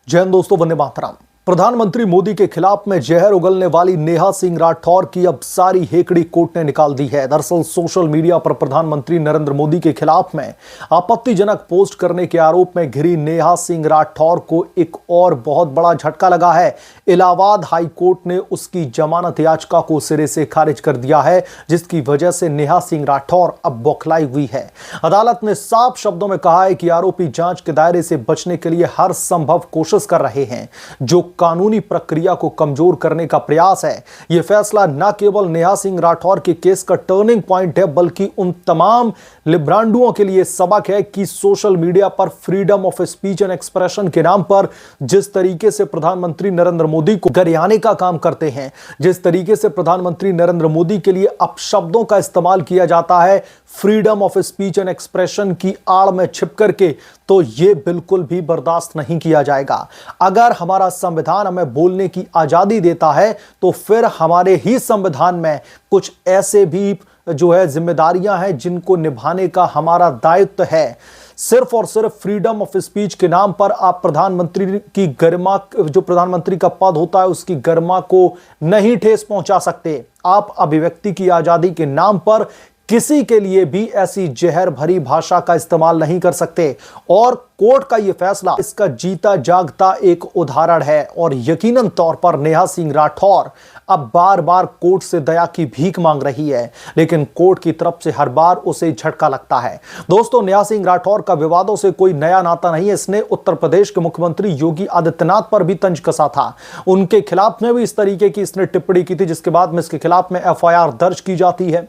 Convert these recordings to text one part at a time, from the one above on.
जय हिंद दोस्तों, वंदे मातरम। प्रधानमंत्री मोदी के खिलाफ में जहर उगलने वाली नेहा सिंह राठौर की अब सारी हेकड़ी कोर्ट ने निकाल दी है। दरअसल सोशल मीडिया पर प्रधानमंत्री नरेंद्र मोदी के खिलाफ में आपत्तिजनक पोस्ट करने के आरोप में घिरी नेहा सिंह राठौर को एक और बहुत बड़ा झटका लगा है। इलाहाबाद हाई कोर्ट ने उसकी जमानत याचिका को सिरे से खारिज कर दिया है, जिसकी वजह से नेहा सिंह राठौर अब बौखलाई हुई है। अदालत ने साफ शब्दों में कहा है कि आरोपी जांच के दायरे से बचने के लिए हर संभव कोशिश कर रहे हैं, जो कानूनी प्रक्रिया को कमजोर करने का प्रयास है। यह फैसला न केवल नेहा सिंह राठौर के केस का टर्निंग पॉइंट है, बल्कि उन तमाम लिब्रांडुओं के लिए सबक है कि सोशल मीडिया पर freedom of speech and expression के नाम पर जिस तरीके से प्रधानमंत्री नरेंद्र मोदी को गरियाने का काम करते हैं, जिस तरीके से प्रधानमंत्री नरेंद्र मोदी के लिए अपशब्दों का इस्तेमाल किया जाता है freedom of speech and expression की आड़ में छिप करके, तो यह बिल्कुल भी बर्दाश्त नहीं किया जाएगा। अगर हमारा संविधान हमें बोलने की आजादी देता है, तो फिर हमारे ही संविधान में कुछ ऐसे भी जिम्मेदारियां हैं जिनको निभाने का हमारा दायित्व है। सिर्फ और सिर्फ फ्रीडम ऑफ स्पीच के नाम पर आप प्रधानमंत्री की गरिमा, जो प्रधानमंत्री का पद होता है, उसकी गरिमा को नहीं ठेस पहुंचा सकते। आप अभिव्यक्ति की आजादी के नाम पर किसी के लिए भी ऐसी जहर भरी भाषा का इस्तेमाल नहीं कर सकते। और कोर्ट का यह फैसला इसका जीता जागता एक उदाहरण है। और यकीनन तौर पर नेहा सिंह राठौर अब बार बार कोर्ट से दया की भीख मांग रही है, लेकिन कोर्ट की तरफ से हर बार उसे झटका लगता है। दोस्तों, नेहा सिंह राठौर का विवादों से कोई नया नाता नहीं है। इसने उत्तर प्रदेश के मुख्यमंत्री योगी आदित्यनाथ पर भी तंज कसा था। उनके खिलाफ में भी इस तरीके की इसने टिप्पणी की थी, जिसके बाद में इसके खिलाफ में एफआईआर दर्ज की जाती है।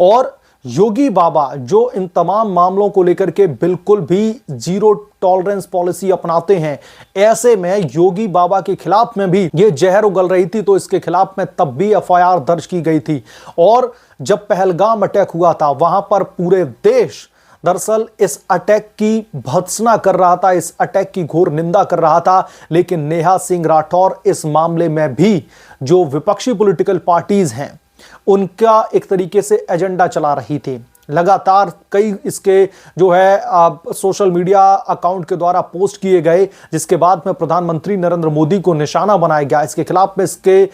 और योगी बाबा जो इन तमाम मामलों को लेकर के बिल्कुल भी जीरो टॉलरेंस पॉलिसी अपनाते हैं, ऐसे में योगी बाबा के खिलाफ में भी ये जहर उगल रही थी, तो इसके खिलाफ में तब भी एफआईआर दर्ज की गई थी। और जब पहलगाम अटैक हुआ था, वहां पर पूरे देश दरअसल इस अटैक की भर्त्सना कर रहा था, इस अटैक की घोर निंदा कर रहा था। लेकिन नेहा सिंह राठौर इस मामले में भी जो विपक्षी पॉलिटिकल पार्टीज हैं, उनका एक तरीके से एजेंडा चला रही थी। लगातार कई इसके सोशल मीडिया अकाउंट के द्वारा पोस्ट किए गए, जिसके बाद में प्रधानमंत्री नरेंद्र मोदी को निशाना बनाया गया। इसके खिलाफ में इसके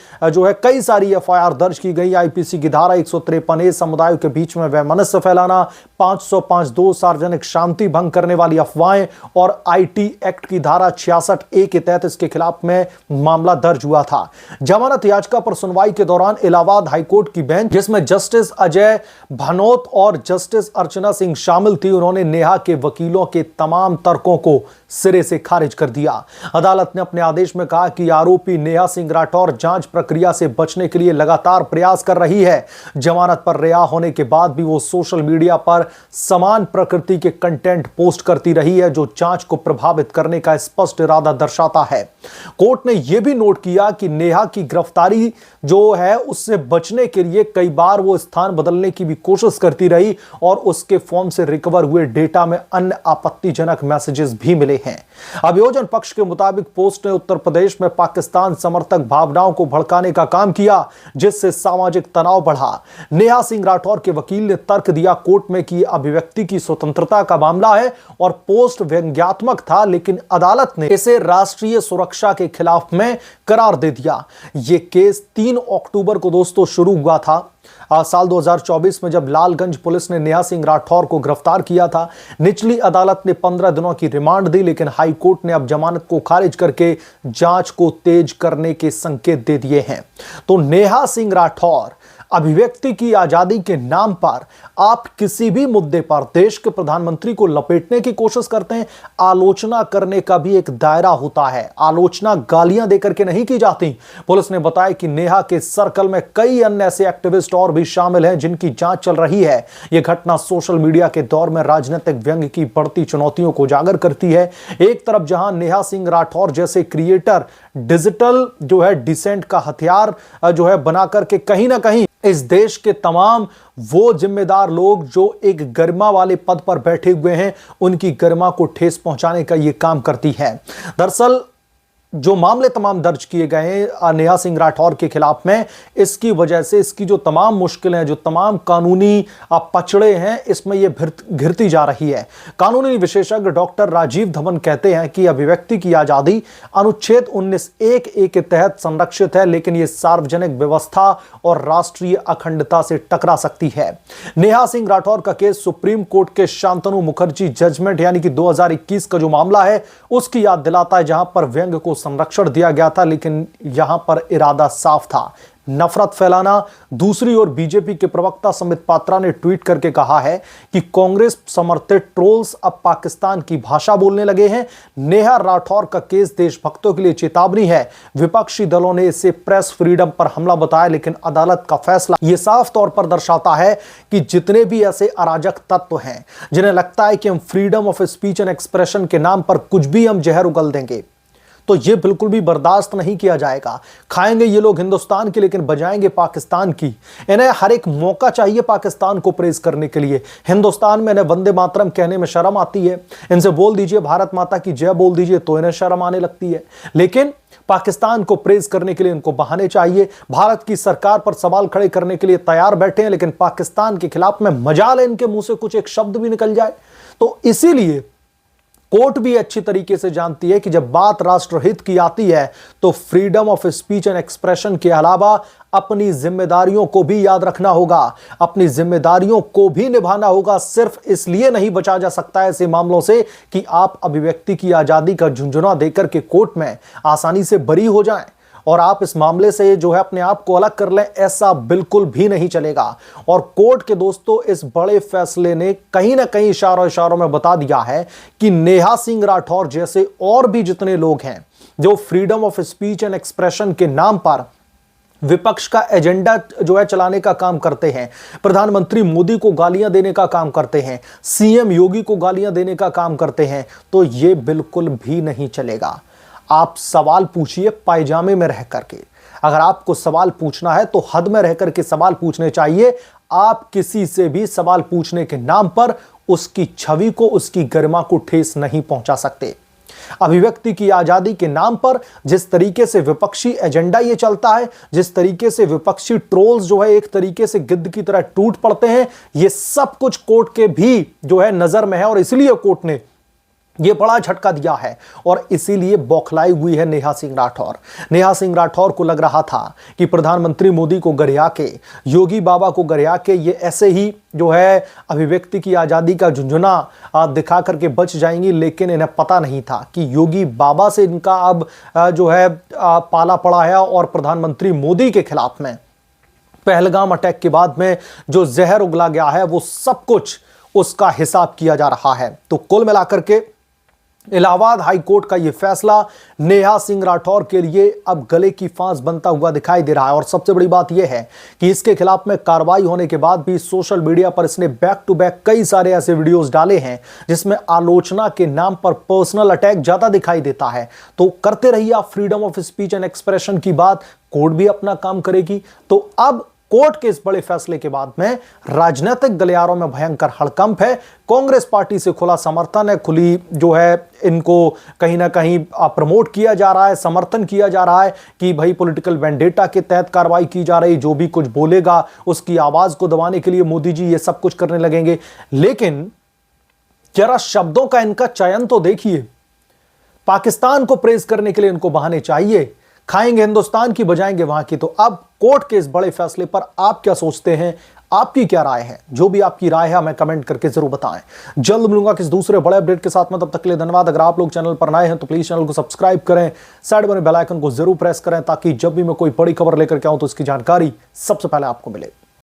कई सारी एफआईआर दर्ज की गई। आईपीसी की धारा 153 समुदायों के बीच में वैमनस्य फैलाना, 505(2) सार्वजनिक शांति भंग करने वाली अफवाहें, और आईटी एक्ट की धारा 66(a) के तहत इसके खिलाफ में मामला दर्ज हुआ था। जमानत याचिका पर सुनवाई के दौरान इलाहाबाद हाईकोर्ट की बेंच, जिसमें जस्टिस अजय भनोत और जस्टिस अर्चना सिंह शामिल थी, उन्होंने नेहा के वकीलों के तमाम तर्कों को सिरे से खारिज कर दिया। अदालत ने अपने आदेश में कहा कि आरोपी नेहा सिंह राठौर जांच प्रक्रिया से बचने के लिए लगातार प्रयास कर रही है। जमानत पर रिहा होने के बाद भी वो सोशल मीडिया पर समान प्रकृति के कंटेंट पोस्ट करती रही है, जो जांच को प्रभावित करने का स्पष्ट इरादा दर्शाता है। कोर्ट ने यह भी नोट किया कि नेहा की गिरफ्तारी उससे बचने के लिए कई बार वो स्थान बदलने की भी कोशिश करती रही, और उसके फोन से रिकवर हुए डेटा में अन्य आपत्तिजनक मैसेजेस भी मिले हैं। अभियोजन पक्ष के मुताबिक पोस्ट ने उत्तर प्रदेश में पाकिस्तान समर्थक भावनाओं को भड़काने का काम किया, जिससे सामाजिक तनाव बढ़ा। नेहा सिंह राठौर के वकील ने तर्क दिया कोर्ट में कि अभिव्यक्ति की स्वतंत्रता का मामला है और पोस्ट व्यंग्यात्मक था, लेकिन अदालत ने इसे राष्ट्रीय सुरक्षा के खिलाफ में करार दे दिया। यह केस 3 अक्टूबर को दोस्तों शुरू हुआ था साल 2024 में, जब लालगंज पुलिस ने नेहा सिंह राठौर को गिरफ्तार किया था। निचली अदालत ने 15 दिनों की रिमांड दी, लेकिन हाई कोर्ट ने अब जमानत को खारिज करके जांच को तेज करने के संकेत दे दिए हैं। तो नेहा सिंह राठौर, अभिव्यक्ति की आजादी के नाम पर आप किसी भी मुद्दे पर देश के प्रधानमंत्री को लपेटने की कोशिश करते हैं। आलोचना करने का भी एक दायरा होता है, आलोचना गालियां देकर के नहीं की जाती। पुलिस ने बताया कि नेहा के सर्कल में कई अन्य ऐसे एक्टिविस्ट और भी शामिल हैं जिनकी जांच चल रही है। यह घटना सोशल मीडिया के दौर में राजनीतिक व्यंग्य की बढ़ती चुनौतियों को उजागर करती है। एक तरफ जहां नेहा सिंह राठौर जैसे क्रिएटर डिजिटल डिसेंट का हथियार बना करके कहीं ना कहीं इस देश के तमाम वो जिम्मेदार लोग जो एक गरिमा वाले पद पर बैठे हुए हैं, उनकी गरिमा को ठेस पहुंचाने का यह काम करती है। दरअसल जो मामले तमाम दर्ज किए गए हैं नेहा सिंह राठौर के खिलाफ में, इसकी वजह से इसकी जो तमाम मुश्किलें, जो तमाम कानूनी पचड़े हैं, इसमें यह घिरती जा रही है। कानूनी विशेषज्ञ डॉक्टर राजीव धवन कहते हैं कि अभिव्यक्ति की आजादी अनुच्छेद 19(1)(a) के तहत संरक्षित है, लेकिन यह सार्वजनिक व्यवस्था और राष्ट्रीय अखंडता से टकरा सकती है। नेहा सिंह राठौर का केस सुप्रीम कोर्ट के शांतनु मुखर्जी जजमेंट यानी कि 2021 का जो मामला है उसकी याद दिलाता है, जहां पर व्यंग्य को संरक्षण दिया गया था, लेकिन यहां पर इरादा साफ था, नफरत फैलाना। दूसरी ओर बीजेपी के प्रवक्ता सुमित पात्रा ने ट्वीट करके कहा है कि कांग्रेस समर्थित ट्रोल्स अब पाकिस्तान की भाषा बोलने लगे हैं। नेहा राठौर का केस देशभक्तों के लिए चेतावनी है। विपक्षी दलों ने इसे प्रेस फ्रीडम पर हमला बताया, लेकिन अदालत का फैसला यह साफ तौर पर दर्शाता है कि जितने भी ऐसे अराजक तत्व हैं जिन्हें लगता है कि हम freedom of speech and expression के नाम पर कुछ भी हम जहर उगल देंगे, तो ये बिल्कुल भी बर्दाश्त नहीं किया जाएगा। खाएंगे ये लोग हिंदुस्तान की, लेकिन बजाएंगे पाकिस्तान की। इन्हें हर एक मौका चाहिए पाकिस्तान को प्रेज करने के लिए। हिंदुस्तान में इन्हें वंदे मातरम कहने में शर्म आती है, इनसे बोल दीजिए भारत माता की जय बोल दीजिए तो इन्हें शर्म आने लगती है। लेकिन पाकिस्तान को प्रेज करने के लिए इनको बहाने चाहिए। भारत की सरकार पर सवाल खड़े करने के लिए तैयार बैठे हैं, लेकिन पाकिस्तान के खिलाफ में मजाल है इनके मुंह से कुछ एक शब्द भी निकल जाए। तो इसीलिए कोर्ट भी अच्छी तरीके से जानती है कि जब बात राष्ट्रहित की आती है तो freedom of speech and expression के अलावा अपनी जिम्मेदारियों को भी याद रखना होगा, अपनी जिम्मेदारियों को भी निभाना होगा। सिर्फ इसलिए नहीं बचा जा सकता ऐसे मामलों से कि आप अभिव्यक्ति की आजादी का झुंझुना देकर के कोर्ट में आसानी से बरी हो जाएं और आप इस मामले से जो है अपने आप को अलग कर लें, ऐसा बिल्कुल भी नहीं चलेगा। और कोर्ट के दोस्तों इस बड़े फैसले ने कहीं ना कहीं इशारों में बता दिया है कि नेहा सिंह राठौर जैसे और भी जितने लोग हैं जो freedom of speech and expression के नाम पर विपक्ष का एजेंडा जो है चलाने का काम करते हैं, प्रधानमंत्री मोदी को गालियां देने का काम करते हैं, सीएम योगी को गालियां देने का काम करते हैं, तो यह बिल्कुल भी नहीं चलेगा। आप सवाल पूछिए पायजामे में रह करके। अगर आपको सवाल पूछना है तो हद में रह करके सवाल पूछने चाहिए। आप किसी से भी सवाल पूछने के नाम पर उसकी छवि को, उसकी गरिमा को ठेस नहीं पहुंचा सकते। अभिव्यक्ति की आजादी के नाम पर जिस तरीके से विपक्षी एजेंडा ये चलता है, जिस तरीके से विपक्षी ट्रोल्स जो है एक तरीके से गिद्ध की तरह टूट पड़ते हैं, ये सब कुछ कोर्ट के भी जो है नजर में है और इसलिए कोर्ट ने यह बड़ा झटका दिया है और इसीलिए बौखलाई हुई है नेहा सिंह राठौर। नेहा सिंह राठौर को लग रहा था कि प्रधानमंत्री मोदी को गरिया के, योगी बाबा को गरिया के ये ऐसे ही जो है अभिव्यक्ति की आजादी का झुंझुना दिखा करके बच जाएंगी, लेकिन इन्हें पता नहीं था कि योगी बाबा से इनका अब जो है पाला पड़ा है और प्रधानमंत्री मोदी के खिलाफ में पहलगाम अटैक के बाद में जो जहर उगला गया है वो सब कुछ उसका हिसाब किया जा रहा है। तो कुल मिलाकर के इलाहाबाद हाई कोर्ट का यह फैसला नेहा सिंह राठौर के लिए अब गले की फांस बनता हुआ दिखाई दे रहा है। और सबसे बड़ी बात यह है कि इसके खिलाफ में कार्रवाई होने के बाद भी सोशल मीडिया पर इसने बैक टू बैक कई सारे ऐसे वीडियोस डाले हैं जिसमें आलोचना के नाम पर पर्सनल अटैक ज्यादा दिखाई देता है। तो करते रहिए आप freedom of speech and expression की बात, कोर्ट भी अपना काम करेगी। तो अब कोर्ट के इस बड़े फैसले के बाद में राजनीतिक गलियारों में भयंकर हड़कंप है। कांग्रेस पार्टी से खुला समर्थन है, खुली जो है इनको कहीं ना कहीं प्रमोट किया जा रहा है, समर्थन किया जा रहा है कि भाई पॉलिटिकल वेंडेटा के तहत कार्रवाई की जा रही, जो भी कुछ बोलेगा उसकी आवाज को दबाने के लिए मोदी जी ये सब कुछ करने लगेंगे। लेकिन जरा शब्दों का इनका चयन तो देखिए। पाकिस्तान को प्रेज करने के लिए इनको बहाने चाहिए, खाएंगे हिंदुस्तान की बजाएंगे वहां की। तो अब कोर्ट के इस बड़े फैसले पर आप क्या सोचते हैं, आपकी क्या राय है? जो भी आपकी राय है हमें कमेंट करके जरूर बताएं। जल्द मिलूंगा किस दूसरे बड़े अपडेट के साथ में, तब तक के लिए धन्यवाद। अगर आप लोग चैनल पर नए हैं तो प्लीज चैनल को सब्सक्राइब करें, साइड बने बेल आइकन को जरूर प्रेस करें ताकि जब भी मैं कोई बड़ी खबर लेकर के आऊं तो इसकी जानकारी सबसे पहले आपको मिले।